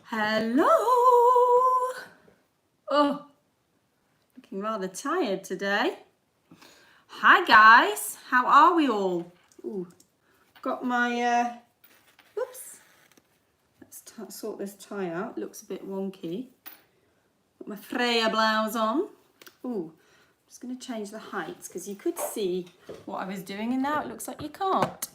Hello. Oh, looking rather tired today. Hi guys, how are we all? Ooh, got my, whoops. Let's sort this tie out. It looks a bit wonky. Got my Freya blouse on. Ooh, I'm just going to change the heights because you could see what I was doing and now it looks like you can't.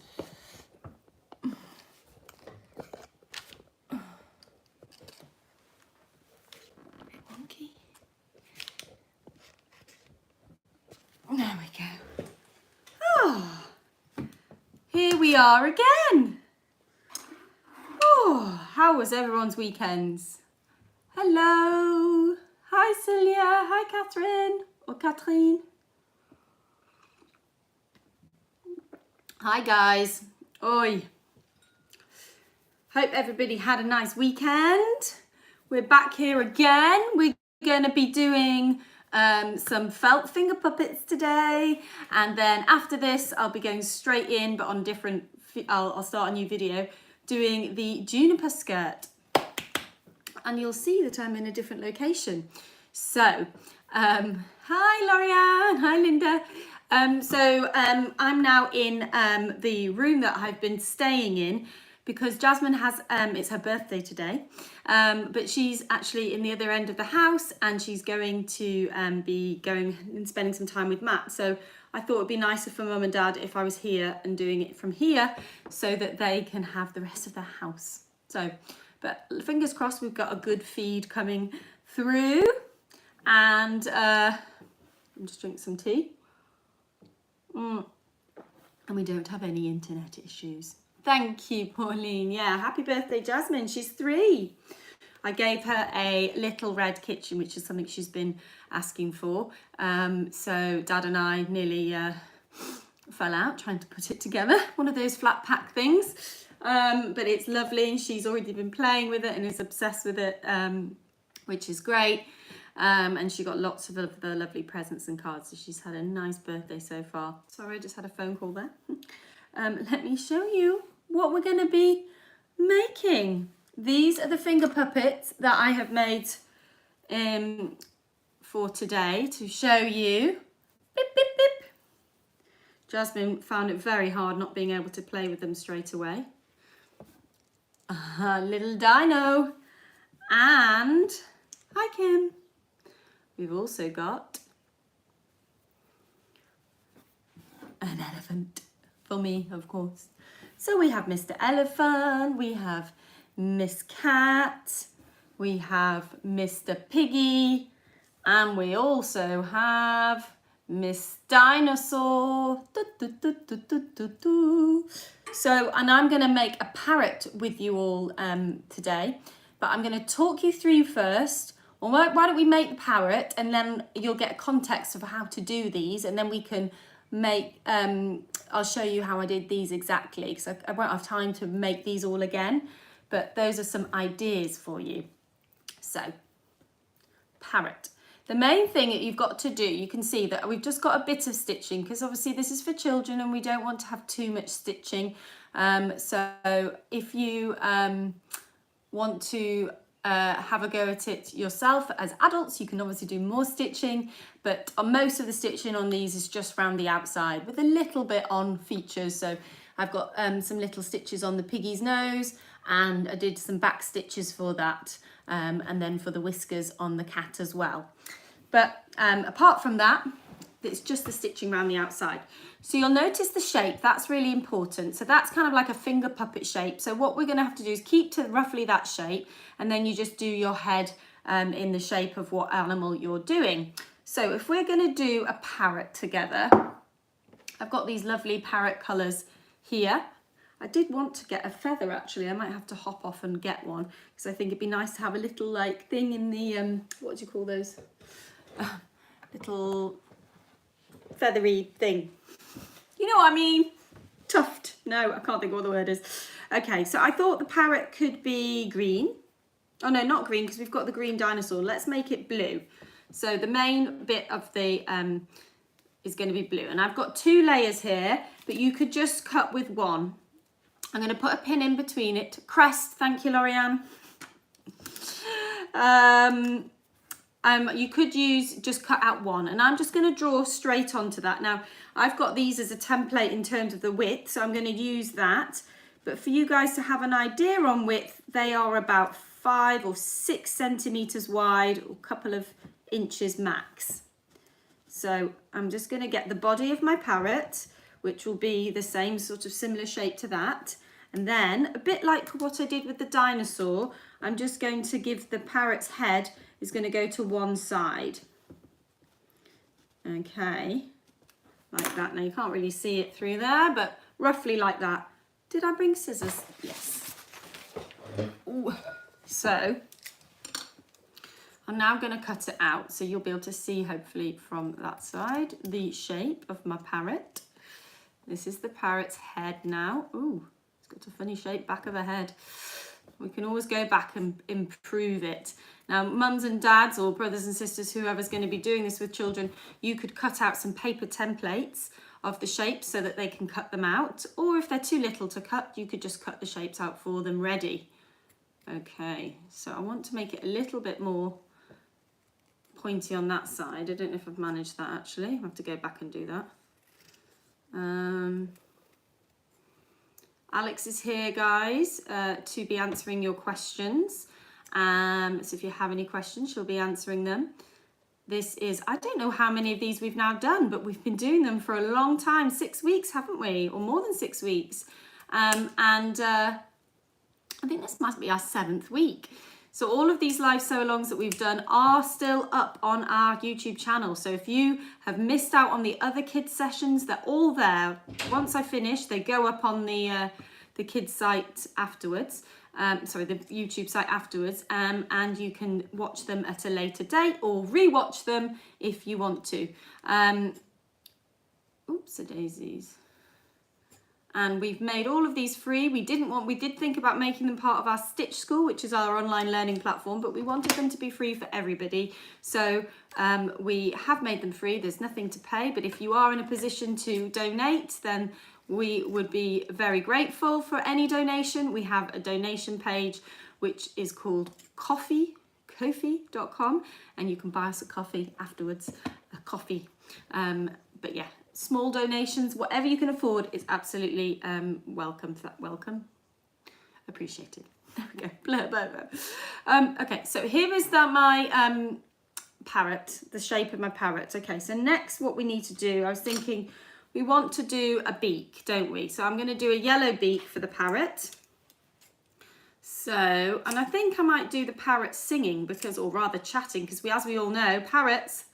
There we go. Oh, here we are again. Oh, how was everyone's weekends? Hello. Hi, Celia. Hi, Catherine. Or Catherine. Hi, guys. Oi. Hope everybody had a nice weekend. We're back here again. We're going to be doing some felt finger puppets today, and then after this I'll be going straight in, but on different, I'll start a new video doing the Juniper Skirt, and you'll see that I'm in a different location. So hi Lorianne, hi Linda. I'm now in the room that I've been staying in, because Jasmine has, it's her birthday today, but she's actually in the other end of the house and she's going to be going and spending some time with Matt. So I thought it'd be nicer for Mum and Dad if I was here and doing it from here so that they can have the rest of the house. So, but fingers crossed we've got a good feed coming through, and I'll just drink some tea. And we don't have any internet issues. Thank you, Pauline. Yeah, happy birthday, Jasmine. She's 3. I gave her a little red kitchen, which is something she's been asking for. So Dad and I nearly fell out trying to put it together. One of those flat pack things. But it's lovely. She's already been playing with it and is obsessed with it, which is great. And she got lots of the lovely presents and cards. So she's had a nice birthday so far. Sorry, I just had a phone call there. Let me show you what we're going to be making. These are the finger puppets that I have made for today to show you. Beep, beep, beep. Jasmine found it very hard not being able to play with them straight away. Little dino. And hi Kim. We've also got an elephant. For me, of course. So we have Mr. Elephant, we have Miss Cat, we have Mr. Piggy, and we also have Miss Dinosaur. So, and I'm going to make a parrot with you all today, but I'm going to talk you through first. Well, why don't we make the parrot, and then you'll get a context of how to do these, and then we can make, I'll show you how I did these exactly, because I won't have time to make these all again, but those are some ideas for you. So, parrot. The main thing that you've got to do, you can see that we've just got a bit of stitching, because obviously this is for children and we don't want to have too much stitching. So if you want to have a go at it yourself as adults, you can obviously do more stitching, but on most of the stitching on these is just around the outside with a little bit on features. So I've got some little stitches on the piggy's nose, and I did some back stitches for that, and then for the whiskers on the cat as well. But apart from that, it's just the stitching around the outside. So you'll notice the shape, that's really important. So that's kind of like a finger puppet shape. So what we're going to have to do is keep to roughly that shape, and then you just do your head in the shape of what animal you're doing. So if we're going to do a parrot together, I've got these lovely parrot colours here. I did want to get a feather actually. I might have to hop off and get one, because I think it'd be nice to have a little like thing in the, what do you call those? Little feathery thing. You know what I mean? Tuft. No, I can't think of what the word is. Okay, so I thought the parrot could be green. Oh no, not green, because we've got the green dinosaur. Let's make it blue. So the main bit of the is going to be blue. And I've got 2 layers here, but you could just cut with one. I'm going to put a pin in between it. Crest, thank you, Lorianne. You could just cut out one, and I'm just going to draw straight onto that. Now, I've got these as a template in terms of the width, so I'm going to use that. But for you guys to have an idea on width, they are about 5 or 6 centimeters wide, or a couple of inches max. So I'm just going to get the body of my parrot, which will be the same sort of similar shape to that. And then, a bit like what I did with the dinosaur, I'm just going to give the parrot's head is going to go to one side. Okay, like that. Now you can't really see it through there, but roughly like that. Did I bring scissors? Yes. Ooh. So I'm now going to cut it out, so you'll be able to see, hopefully from that side, the shape of my parrot. This is the parrot's head now. Ooh, it's got a funny shape, back of a head. We can always go back and improve it. Now, mums and dads or brothers and sisters, whoever's going to be doing this with children, you could cut out some paper templates of the shapes so that they can cut them out. Or if they're too little to cut, you could just cut the shapes out for them ready. Okay, so I want to make it a little bit more pointy on that side. I don't know if I've managed that actually. I have to go back and do that. Alex is here, guys, to be answering your questions. So if you have any questions, she'll be answering them. This is, I don't know how many of these we've now done, but we've been doing them for a long time, 6 weeks, haven't we? Or more than 6 weeks. I think this must be our 7th week. So all of these live sew-alongs that we've done are still up on our YouTube channel. So if you have missed out on the other kids sessions, they're all there. Once I finish, they go up on the kids site afterwards. The YouTube site afterwards. And you can watch them at a later date or re-watch them if you want to. Oops-a-daisies. And we've made all of these free. We did think about making them part of our Stitch School, which is our online learning platform, but we wanted them to be free for everybody. So we have made them free. There's nothing to pay, but if you are in a position to donate, then we would be very grateful for any donation. We have a donation page, which is called Ko-fi.com, and you can buy us a coffee afterwards, a coffee. But yeah, small donations, whatever you can afford, is absolutely welcome. Appreciated. There we go. Blah, blah, blah. Okay, so here is my parrot, the shape of my parrot. Okay, so next what we need to do, I was thinking we want to do a beak, don't we? So I'm going to do a yellow beak for the parrot. So, and I think I might do the parrot singing or rather chatting, because as we all know, parrots,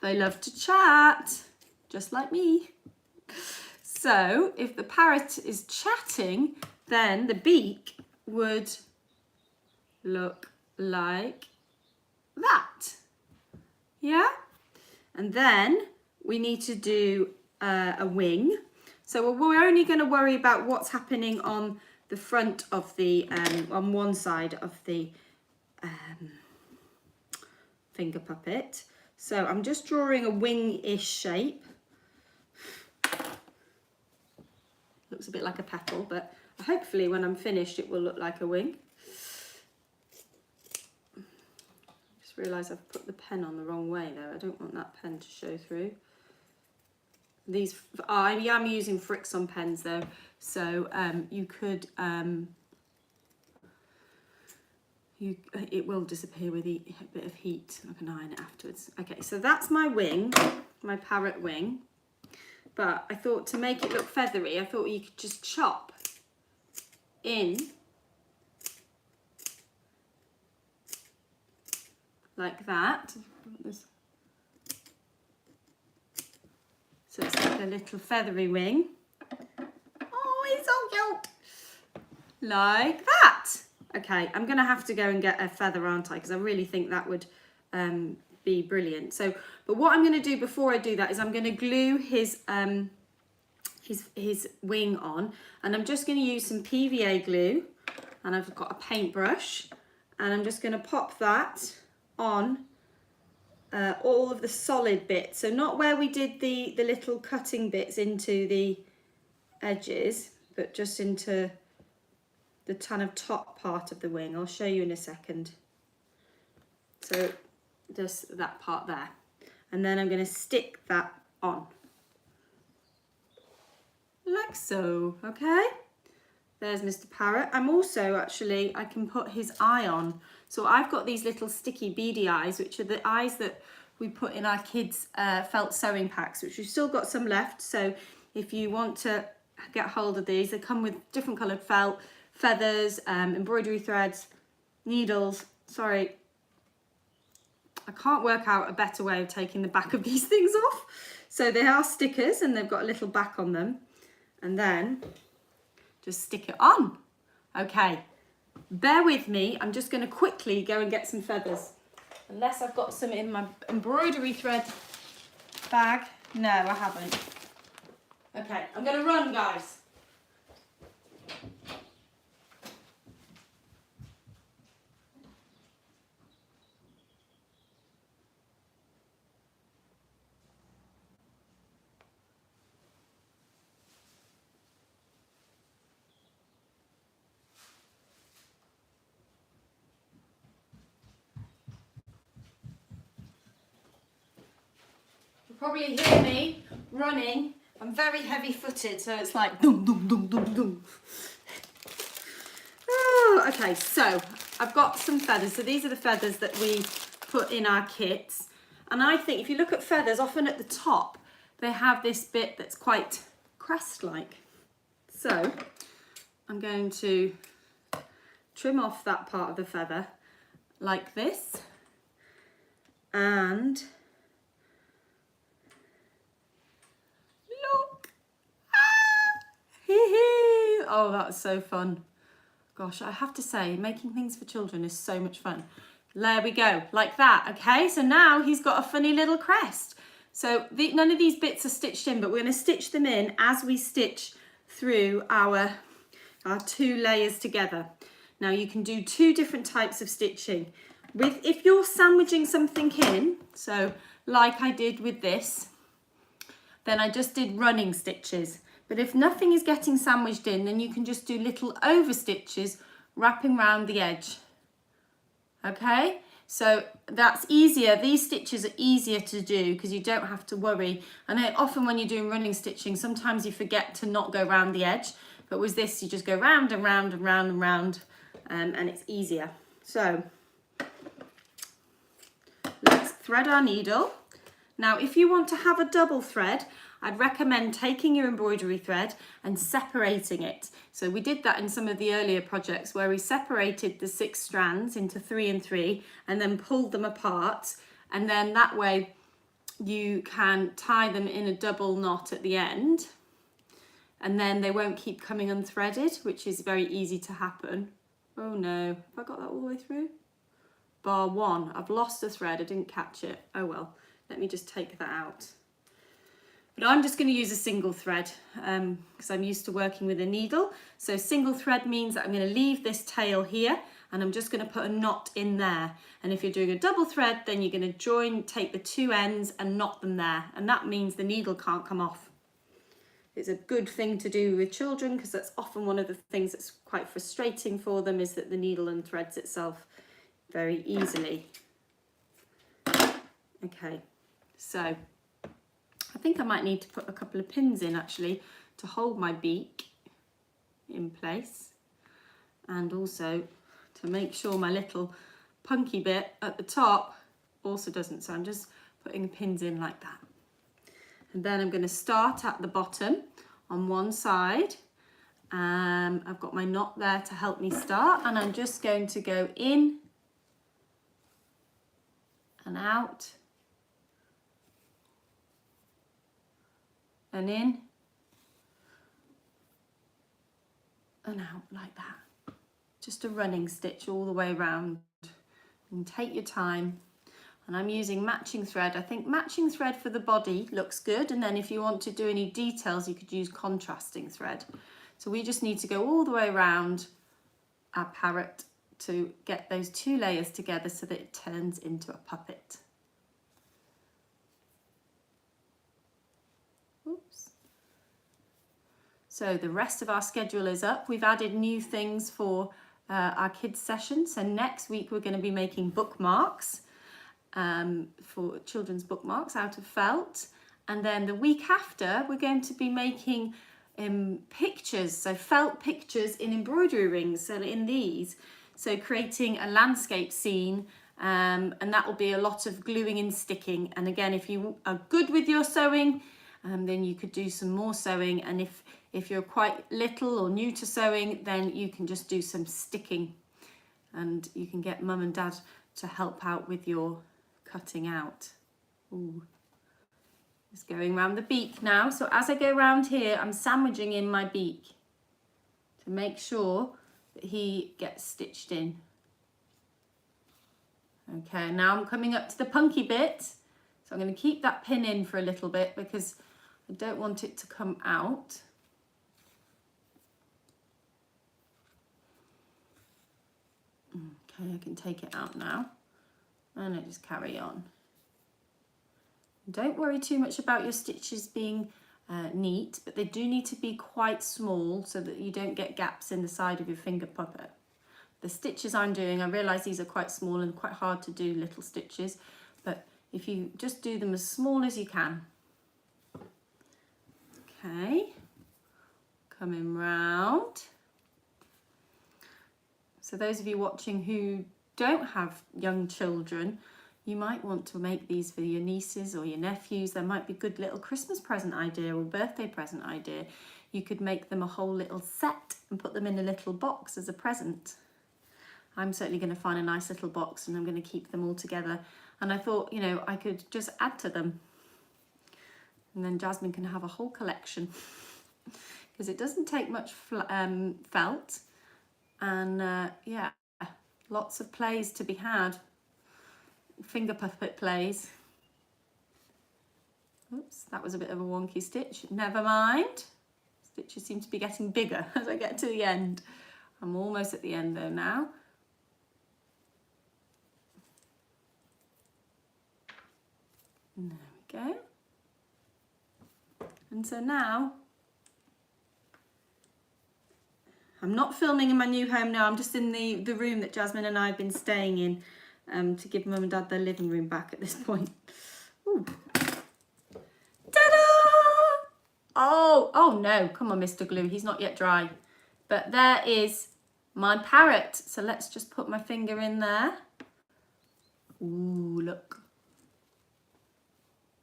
they love to chat. Just like me. So if the parrot is chatting, then the beak would look like that. Yeah? And then we need to do a wing. So we're only going to worry about what's happening on the front of the, on one side of the finger puppet. So I'm just drawing a wing-ish shape. Looks a bit like a petal, but hopefully when I'm finished it will look like a wing. Just realised I've put the pen on the wrong way though. I don't want that pen to show through. I am using Frixion pens though, so you could, it will disappear with a bit of heat. I can iron it afterwards. Okay, so that's my wing, my parrot wing. But I thought to make it look feathery, I thought you could just chop in like that. So it's like a little feathery wing. Oh, it's so cute. Like that. Okay, I'm going to have to go and get a feather, aren't I? Because I really think that would be brilliant. So, but what I'm going to do before I do that is I'm going to glue his wing on, and I'm just going to use some PVA glue, and I've got a paintbrush, and I'm just going to pop that on all of the solid bits. So not where we did the little cutting bits into the edges, but just into the kind of top part of the wing. I'll show you in a second. So just that part there. And then I'm going to stick that on. Like so, okay? There's Mr. Parrot. I'm also actually, I can put his eye on. So I've got these little sticky beady eyes, which are the eyes that we put in our kids' felt sewing packs, which we've still got some left. So if you want to get hold of these, they come with different coloured felt, feathers, embroidery threads, needles. Sorry, I can't work out a better way of taking the back of these things off. So they are stickers and they've got a little back on them. And then just stick it on. Okay, bear with me. I'm just going to quickly go and get some feathers. Unless I've got some in my embroidery thread bag. No, I haven't. Okay, I'm going to run, guys. Probably hear me running. I'm very heavy footed, so it's like dum dum dum dum dum. Oh, okay, so I've got some feathers. So these are the feathers that we put in our kits. And I think if you look at feathers, often at the top, they have this bit that's quite crest-like. So I'm going to trim off that part of the feather like this. And look. Ah! Hee hee. Oh, that's so fun. Gosh, I have to say, making things for children is so much fun. There we go, like that, okay? So now he's got a funny little crest. So none of these bits are stitched in, but we're gonna stitch them in as we stitch through our 2 layers together. Now you can do 2 different types of stitching. If you're sandwiching something in, so like I did with this, then I just did running stitches. But if nothing is getting sandwiched in, then you can just do little over stitches wrapping around the edge. Okay, so that's easier. These stitches are easier to do because you don't have to worry. I know often when you're doing running stitching, sometimes you forget to not go around the edge, but with this, you just go round and round and round and round, and it's easier. So let's thread our needle. Now, if you want to have a double thread, I'd recommend taking your embroidery thread and separating it. So we did that in some of the earlier projects where we separated the 6 strands into 3 and 3 and then pulled them apart. And then that way you can tie them in a double knot at the end. And then they won't keep coming unthreaded, which is very easy to happen. Oh no, have I got that all the way through? Bar 1, I've lost a thread, I didn't catch it. Oh well, let me just take that out. But I'm just going to use a single thread because I'm used to working with a needle. So single thread means that I'm going to leave this tail here and I'm just going to put a knot in there. And if you're doing a double thread, then you're going to take the 2 ends and knot them there. And that means the needle can't come off. It's a good thing to do with children because that's often one of the things that's quite frustrating for them is that the needle unthreads itself very easily. Okay, so I think I might need to put a couple of pins in actually to hold my beak in place and also to make sure my little punky bit at the top also doesn't. So I'm just putting pins in like that. And then I'm going to start at the bottom on one side. I've got my knot there to help me start and I'm just going to go in and out. And in and out like that. Just a running stitch all the way around. And take your time. And I'm using matching thread. I think matching thread for the body looks good. And then if you want to do any details, you could use contrasting thread. So we just need to go all the way around our parrot to get those 2 layers together so that it turns into a puppet. Oops. So the rest of our schedule is up. We've added new things for our kids session. So next week we're going to be making bookmarks. for children's bookmarks out of felt. And then the week after, we're going to be making pictures, so felt pictures in embroidery rings, so in these. So creating a landscape scene, and that will be a lot of gluing and sticking. And again, if you are good with your sewing, then you could do some more sewing. And if you're quite little or new to sewing, then you can just do some sticking. And you can get mum and dad to help out with your cutting out. Ooh. Just going around the beak now. So as I go around here, I'm sandwiching in my beak to make sure that he gets stitched in. Okay, now I'm coming up to the punky bit. So I'm going to keep that pin in for a little bit because I don't want it to come out. Okay, I can take it out now. And I just carry on. Don't worry too much about your stitches being neat, but they do need to be quite small so that you don't get gaps in the side of your finger puppet. The stitches I'm doing, I realise these are quite small and quite hard to do little stitches, but if you just do them as small as you can. Okay, coming round. So those of you watching who don't have young children, you might want to make these for your nieces or your nephews. There might be a good little Christmas present idea or birthday present idea. You could make them a whole little set and put them in a little box as a present. I'm certainly going to find a nice little box and I'm going to keep them all together. And I thought, you know, I could just add to them. And then Jasmine can have a whole collection. Because it doesn't take much felt. And yeah, lots of plays to be had. Finger puppet plays. Oops, that was a bit of a wonky stitch. Never mind. Stitches seem to be getting bigger as I get to the end. I'm almost at the end though now. There we go. And so now, I'm not filming in my new home now. I'm just in the room that Jasmine and I have been staying in. To give mum and dad their living room back at this point. Ooh. Ta-da! Oh no, come on, Mr. Glue, he's not yet dry. But there is my parrot. So let's just put my finger in there. Ooh, look.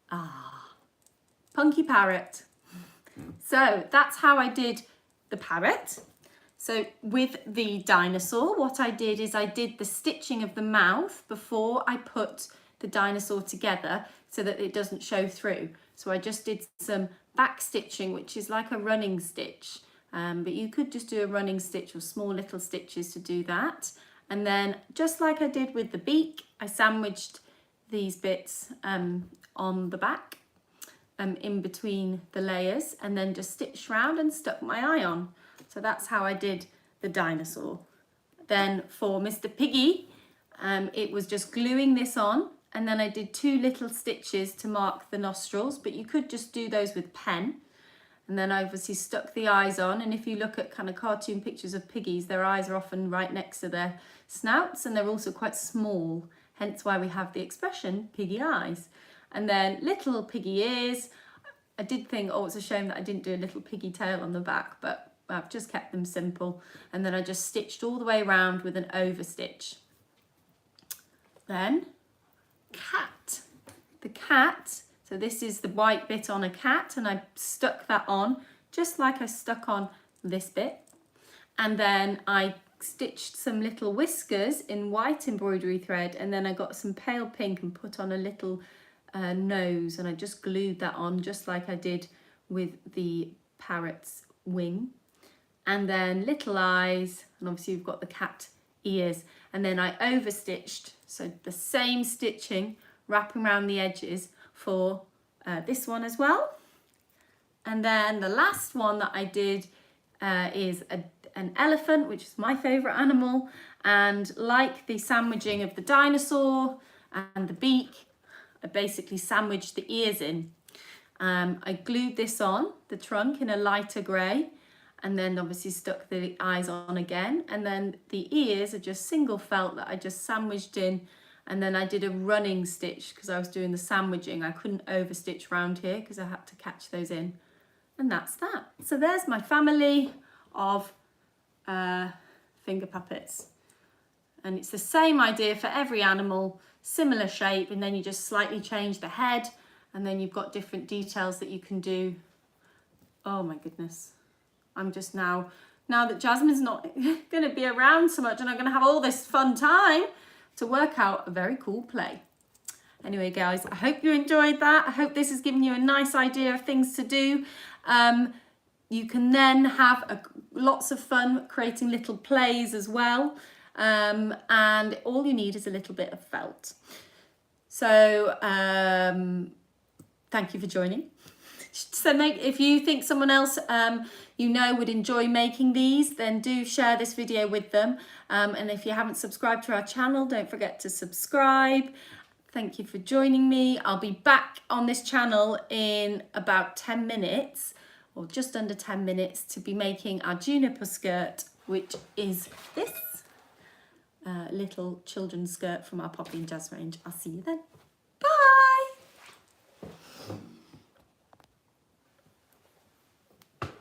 Ah, punky parrot. So that's how I did the parrot. So with the dinosaur, what I did is I did the stitching of the mouth before I put the dinosaur together so that it doesn't show through. So I just did some back stitching, which is like a running stitch. But you could just do a running stitch or small little stitches to do that. And then just like I did with the beak, I sandwiched these bits on the back in between the layers and then just stitched round and stuck my eye on. So that's how I did the dinosaur. Then for Mr. Piggy, it was just gluing this on and then I did 2 little stitches to mark the nostrils, but you could just do those with pen. And then I obviously stuck the eyes on, and if you look at kind of cartoon pictures of piggies, their eyes are often right next to their snouts and they're also quite small, hence why we have the expression piggy eyes. And then little piggy ears. I did think, oh, it's a shame that I didn't do a little piggy tail on the back, but I've just kept them simple. And then I just stitched all the way around with an over stitch. Then cat. The cat, so this is the white bit on a cat and I stuck that on just like I stuck on this bit. And then I stitched some little whiskers in white embroidery thread and then I got some pale pink and put on a little nose and I just glued that on just like I did with the parrot's wing. And then little eyes, and obviously you've got the cat ears. And then I overstitched, so the same stitching wrapping around the edges for this one as well. And then the last one that I did is an elephant, which is my favourite animal. And like the sandwiching of the dinosaur and the beak, I basically sandwiched the ears in. I glued this on, the trunk, in a lighter grey. And then obviously stuck the eyes on again. And then the ears are just single felt that I just sandwiched in And then I did a running stitch because I was doing the sandwiching. I couldn't overstitch round here because I had to catch those in. And that's that. So there's my family of finger puppets. And it's the same idea for every animal, similar shape, and then you just slightly change the head, and then you've got different details that you can do. Oh my goodness. I'm just now that Jasmine's not going to be around so much and I'm going to have all this fun time to work out a very cool play. Anyway, guys, I hope you enjoyed that. I hope this has given you a nice idea of things to do. You can then have lots of fun creating little plays as well. And all you need is a little bit of felt. So thank you for joining. So if you think someone else would enjoy making these, then do share this video with them. And if you haven't subscribed to our channel, don't forget to subscribe. Thank you for joining me. I'll be back on this channel in about 10 minutes, or just under 10 minutes, to be making our Juniper skirt, which is this little children's skirt from our Poppy and Jazz range. I'll see you then.